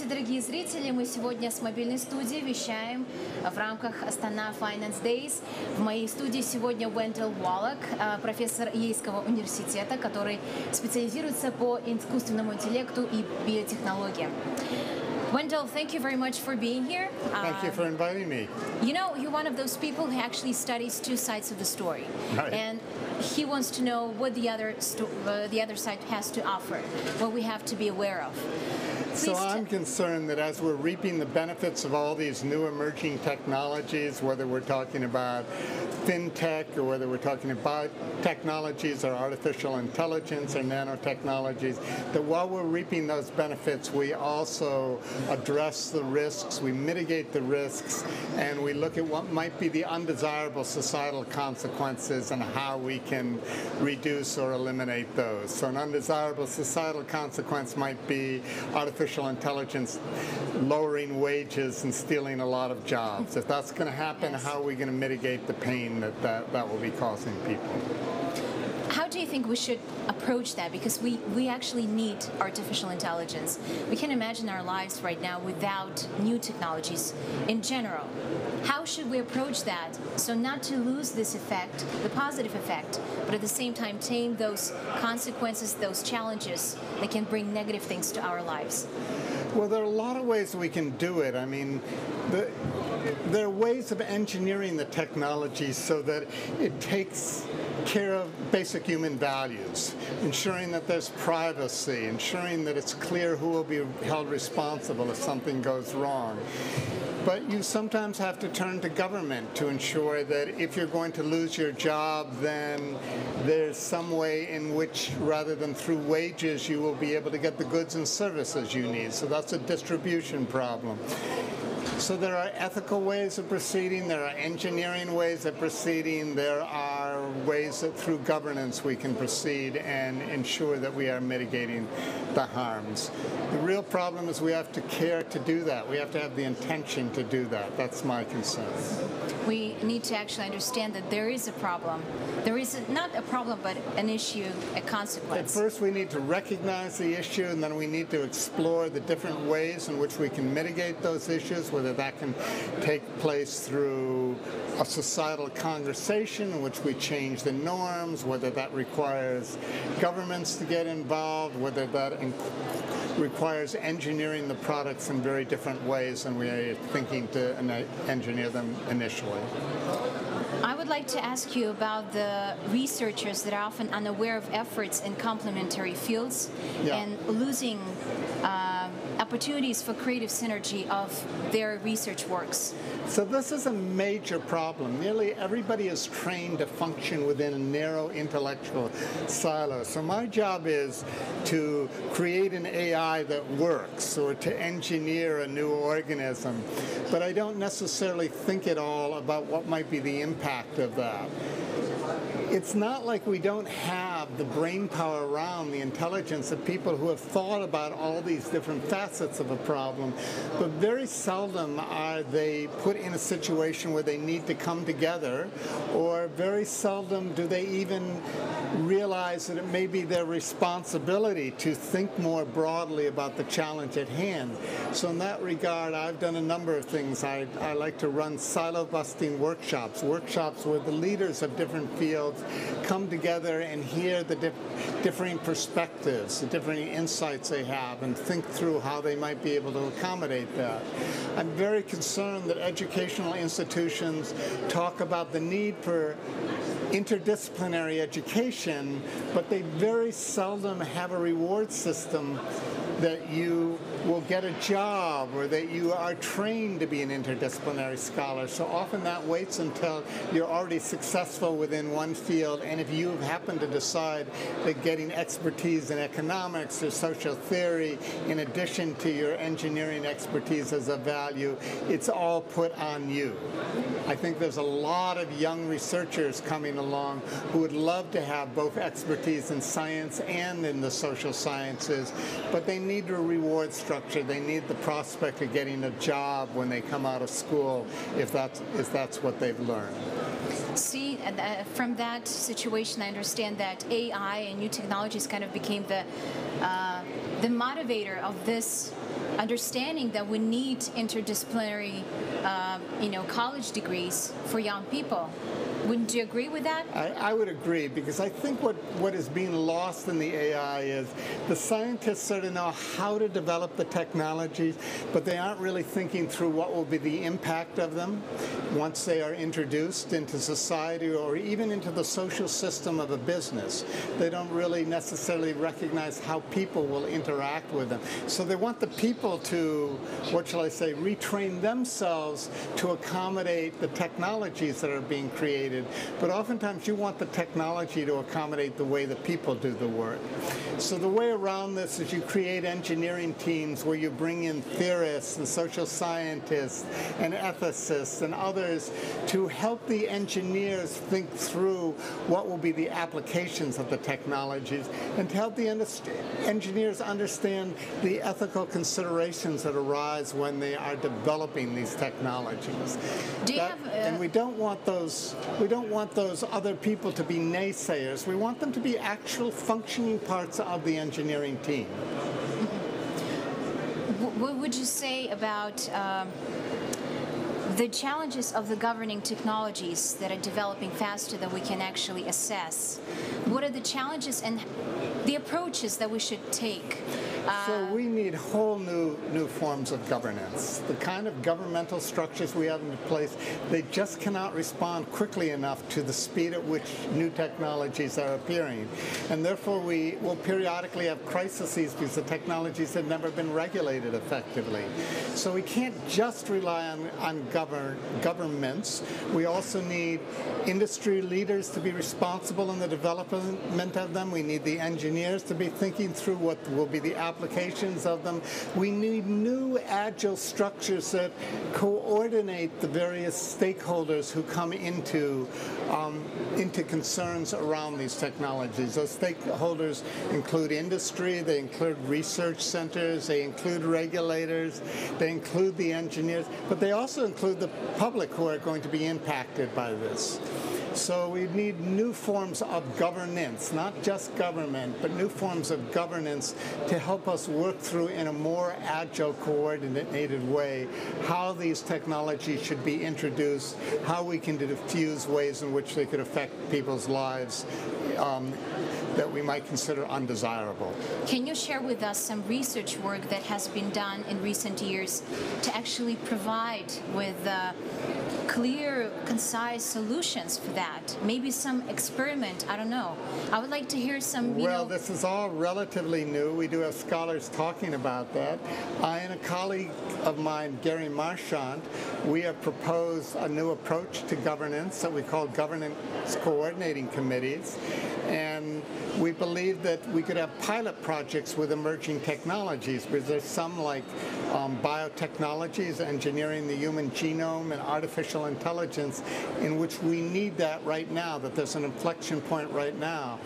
Здравствуйте, дорогие зрители! Мы сегодня с мобильной студии вещаем в рамках Astana Finance Days. В моей студии сегодня Уэнделл Уоллак, профессор Йельского университета, который специализируется по искусственному интеллекту и биотехнологиям. Wendell, thank you very much for being here. Thank you for inviting me. You know, you're one of those people who actually studies two sides of the story. Right. And he wants to know what the other side has to offer, what we have to be aware of. So I'm concerned that as we're reaping the benefits of all these new emerging technologies, whether we're talking about fintech or whether we're talking about technologies or artificial intelligence or nanotechnologies, that while we're reaping those benefits, we also address the risks, we mitigate the risks, and we look at what might be the undesirable societal consequences and how we can reduce or eliminate those. So an undesirable societal consequence might be artificial intelligence lowering wages and stealing a lot of jobs. If that's going to happen, Yes. how are we going to mitigate the pain that will be causing people? How do you think we should approach that? Because we actually need artificial intelligence. We can imagine our lives right now without new technologies in general. How should we approach that so not to lose this effect, the positive effect, but at the same time tame those consequences, those challenges that can bring negative things to our lives? Well, there are a lot of ways we can do it. I mean, there are ways of engineering the technology so that it takes care of basic human values, ensuring that there's privacy, ensuring that it's clear who will be held responsible if something goes wrong. But you sometimes have to turn to government to ensure that if you're going to lose your job, then there's some way in which, rather than through wages, you will be able to get the goods and services you need. So that's a distribution problem. So there are ethical ways of proceeding, there are engineering ways of proceeding, there are ways that through governance we can proceed and ensure that we are mitigating the harms. The real problem is we have to care to do that. We have to have the intention to do that. That's my concern. We need to actually understand that there is a problem. There is not a problem, but an issue, a consequence. At first we need to recognize the issue, and then we need to explore the different ways in which we can mitigate those issues, whether that can take place through a societal conversation in which we change the norms, whether that requires governments to get involved, whether that requires engineering the products in very different ways than we are thinking to engineer them initially. I would like to ask you about the researchers that are often unaware of efforts in complementary fields and losing opportunities for creative synergy of their research works. So this is a major problem. Nearly everybody is trained to function within a narrow intellectual silo. So my job is to create an AI that works or to engineer a new organism. But I don't necessarily think at all about what might be the impact of that. It's not like we don't have the brain power around, the intelligence of people who have thought about all these different facets of a problem, but very seldom are they put in a situation where they need to come together, or very seldom do they even realize that it may be their responsibility to think more broadly about the challenge at hand. So in that regard, I've done a number of things. I like to run silo-busting workshops where the leaders of different fields come together and hear the differing perspectives, the differing insights they have, and think through how they might be able to accommodate that. I'm very concerned that educational institutions talk about the need for interdisciplinary education, but they very seldom have a reward system that you will get a job or that you are trained to be an interdisciplinary scholar. So often that waits until you're already successful within one field, and if you happen to decide that getting expertise in economics or social theory in addition to your engineering expertise is of value, it's all put on you. I think there's a lot of young researchers coming along who would love to have both expertise in science and in the social sciences, but they need a reward structure. They need the prospect of getting a job when they come out of school if that's what they've learned. See, from that situation, I understand that AI and new technologies kind of became the motivator of this understanding that we need interdisciplinary, college degrees for young people. Wouldn't you agree with that? I would agree, because I think what is being lost in the AI is the scientists sort of know how to develop the technologies, but they aren't really thinking through what will be the impact of them once they are introduced into society or even into the social system of a business. They don't really necessarily recognize how people will interact with them. So they want the people to, retrain themselves to accommodate the technologies that are being created. But oftentimes you want the technology to accommodate the way the people do the work. So the way around this is you create engineering teams where you bring in theorists and social scientists and ethicists and others to help the engineers think through what will be the applications of the technologies, and to help the engineers understand the ethical considerations that arise when they are developing these technologies. And we don't want those other people to be naysayers. We want them to be actual functioning parts of the engineering team. What would you say about the challenges of the governing technologies that are developing faster than we can actually assess? What are the challenges and the approaches that we should take? So we need whole new forms of governance. The kind of governmental structures we have in place, they just cannot respond quickly enough to the speed at which new technologies are appearing. And therefore we will periodically have crises because the technologies have never been regulated effectively. So we can't just rely on governments. We also need industry leaders to be responsible in the development of them. We need the engineers to be thinking through what will be the applications of them. We need new agile structures that coordinate the various stakeholders who come into concerns around these technologies. Those stakeholders include industry, they include research centers, they include regulators, they include the engineers, but they also include the public who are going to be impacted by this. So we need new forms of governance, not just government, but new forms of governance to help us work through in a more agile, coordinated way how these technologies should be introduced, how we can diffuse ways in which they could affect people's lives that we might consider undesirable. Can you share with us some research work that has been done in recent years to actually provide with clear, concise solutions for that? Maybe some experiment, I don't know. I would like to hear some, this is all relatively new. We do have scholars talking about that. I and a colleague of mine, Gary Marchand, we have proposed a new approach to governance that we call governance coordinating committees. And we believe that we could have pilot projects with emerging technologies, because there's some like biotechnologies, engineering the human genome, and artificial intelligence, in which we need that right now, that there's an inflection point right now.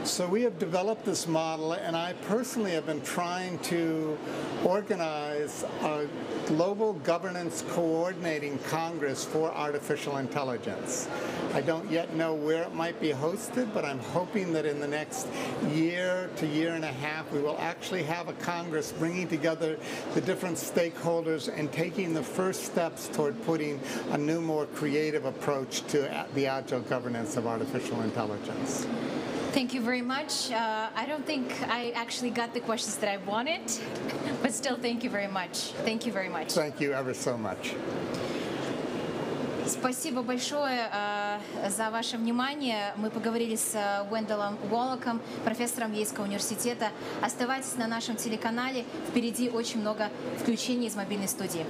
So we have developed this model, and I personally have been trying to organize a global governance coordinating Congress for artificial intelligence. I don't yet know where it might be hosted, but I'm hoping that in the next year to year and a half, we will actually have a Congress bringing together the different stakeholders and taking the first steps toward putting a new, more creative approach to the agile governance of artificial intelligence. Thank you very much. I don't think I actually got the questions that I wanted, but still, thank you very much. Thank you very much. Thank you ever so much. Спасибо большое за ваше внимание. Мы поговорили с Уэнделлом Уоллаком, профессором Йельского университета. Оставайтесь на нашем телеканале. Впереди очень много включений из мобильной студии.